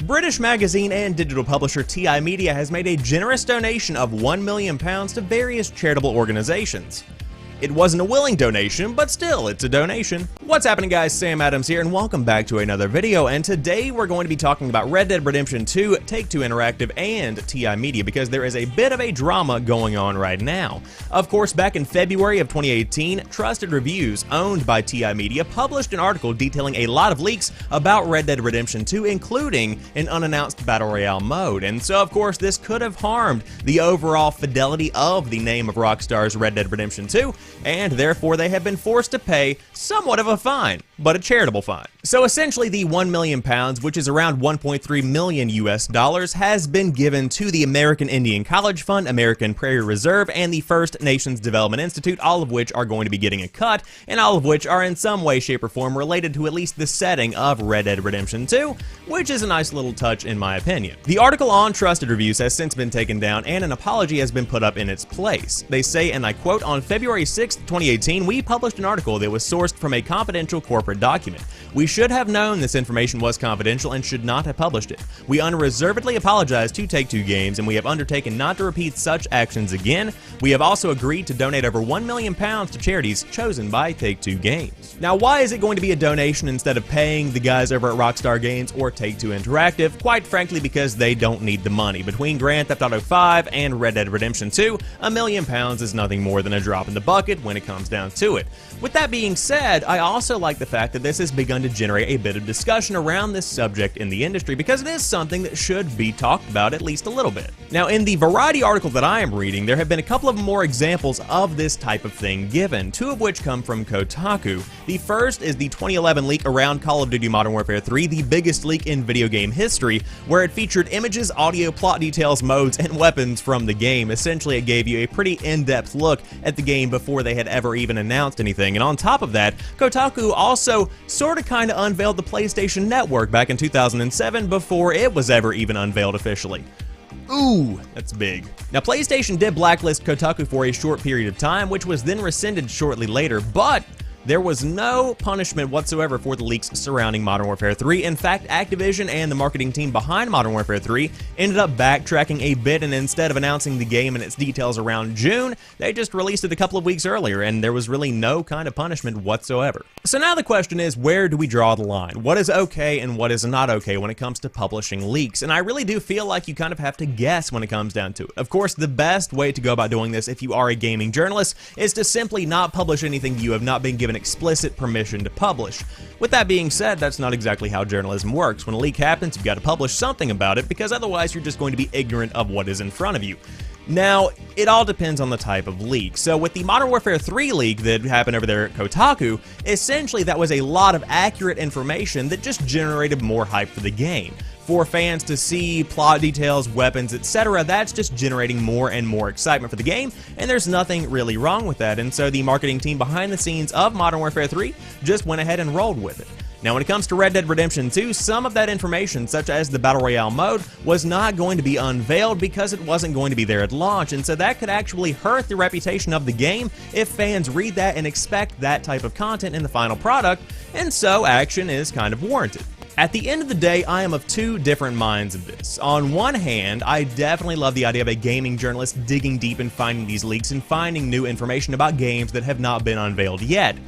British magazine and digital publisher TI Media has made a generous donation of £1 million to various charitable organizations. It wasn't a willing donation, but still, it's a donation. What's happening, guys? Sam Adams here, and welcome back to another video. And today we're going to be talking about Red Dead Redemption 2, Take-Two Interactive, and TI Media, because there is a bit of a drama going on right now. Of course, back in February of 2018, Trusted Reviews, owned by TI Media, published an article detailing a lot of leaks about Red Dead Redemption 2, including an unannounced Battle Royale mode. And so, of course, this could have harmed the overall fidelity of the name of Rockstar's Red Dead Redemption 2, and therefore they have been forced to pay somewhat of a fine, but a charitable fine. So essentially the £1 million, which is around 1.3 million US dollars, has been given to the American Indian College Fund, American Prairie Reserve, and the First Nations Development Institute, all of which are going to be getting a cut, and all of which are in some way, shape, or form related to at least the setting of Red Dead Redemption 2, which is a nice little touch in my opinion. The article on Trusted Reviews has since been taken down, and an apology has been put up in its place. They say, and I quote, "On February 6, 2018, we published an article that was sourced from a confidential corporate document. We should have known this information was confidential and should not have published it. We unreservedly apologize to Take-Two Games, and we have undertaken not to repeat such actions again. We have also agreed to donate over £1 million to charities chosen by Take-Two Games." Now, why is it going to be a donation instead of paying the guys over at Rockstar Games or Take-Two Interactive? Quite frankly, because they don't need the money. Between Grand Theft Auto 5 and Red Dead Redemption 2, £1 million is nothing more than a drop in the bucket when it comes down to it. With that being said, I also like the fact that this has begun to generate a bit of discussion around this subject in the industry, because it is something that should be talked about at least a little bit. Now, in the Variety article that I am reading, there have been a couple of more examples of this type of thing given, two of which come from Kotaku. The first is the 2011 leak around Call of Duty Modern Warfare 3, the biggest leak in video game history, where it featured images, audio, plot details, modes, and weapons from the game. Essentially, it gave you a pretty in-depth look at the game before they had ever even announced anything. And on top of that, Kotaku also sorta kinda unveiled the PlayStation Network back in 2007 before it was ever even unveiled officially. Ooh, that's big. Now, PlayStation did blacklist Kotaku for a short period of time, which was then rescinded shortly later, but there was no punishment whatsoever for the leaks surrounding Modern Warfare 3. In fact, Activision and the marketing team behind Modern Warfare 3 ended up backtracking a bit, and instead of announcing the game and its details around June, they just released it a couple of weeks earlier, and there was really no kind of punishment whatsoever. So now the question is, where do we draw the line? What is okay and what is not okay when it comes to publishing leaks? And I really do feel like you kind of have to guess when it comes down to it. Of course, the best way to go about doing this if you are a gaming journalist is to simply not publish anything you have not been given explicit permission to publish. With that being said, that's not exactly how journalism works. When a leak happens, you've got to publish something about it, because otherwise you're just going to be ignorant of what is in front of you. Now, it all depends on the type of leak. So with the Modern Warfare 3 leak that happened over there at Kotaku, essentially that was a lot of accurate information that just generated more hype for the game. For fans to see plot details, weapons, etc., that's just generating more and more excitement for the game, and there's nothing really wrong with that. And so the marketing team behind the scenes of Modern Warfare 3 just went ahead and rolled with it. Now, when it comes to Red Dead Redemption 2, some of that information, such as the Battle Royale mode, was not going to be unveiled because it wasn't going to be there at launch, and so that could actually hurt the reputation of the game if fans read that and expect that type of content in the final product, and so action is kind of warranted. At the end of the day, I am of two different minds of this. On one hand, I definitely love the idea of a gaming journalist digging deep and finding these leaks and finding new information about games that have not been unveiled yet.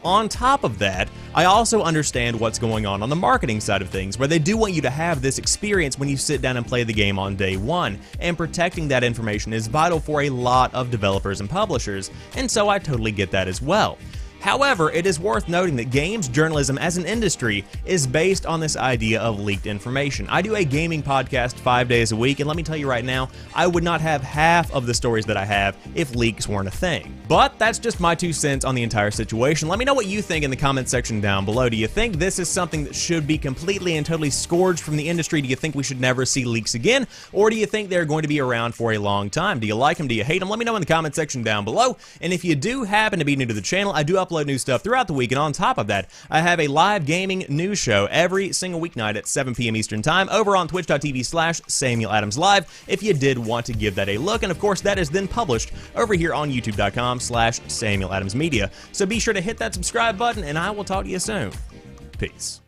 On top of that, I also understand what's going on the marketing side of things, where they do want you to have this experience when you sit down and play the game on day one, and protecting that information is vital for a lot of developers and publishers, and so I totally get that as well. However, it is worth noting that games journalism as an industry is based on this idea of leaked information. I do a gaming podcast 5 days a week, and let me tell you right now, I would not have half of the stories that I have if leaks weren't a thing. But that's just my 2 cents on the entire situation. Let me know what you think in the comment section down below. Do you think this is something that should be completely and totally scourged from the industry? Do you think we should never see leaks again? Or do you think they're going to be around for a long time? Do you like them? Do you hate them? Let me know in the comment section down below. And if you do happen to be new to the channel, I do upload new stuff throughout the week, and on top of that, I have a live gaming news show every single weeknight at 7 p.m. Eastern Time over on twitch.tv/SamuelAdamsLive if you did want to give that a look, and of course that is then published over here on youtube.com/SamuelAdamsMedia. So be sure to hit that subscribe button, and I will talk to you soon. Peace.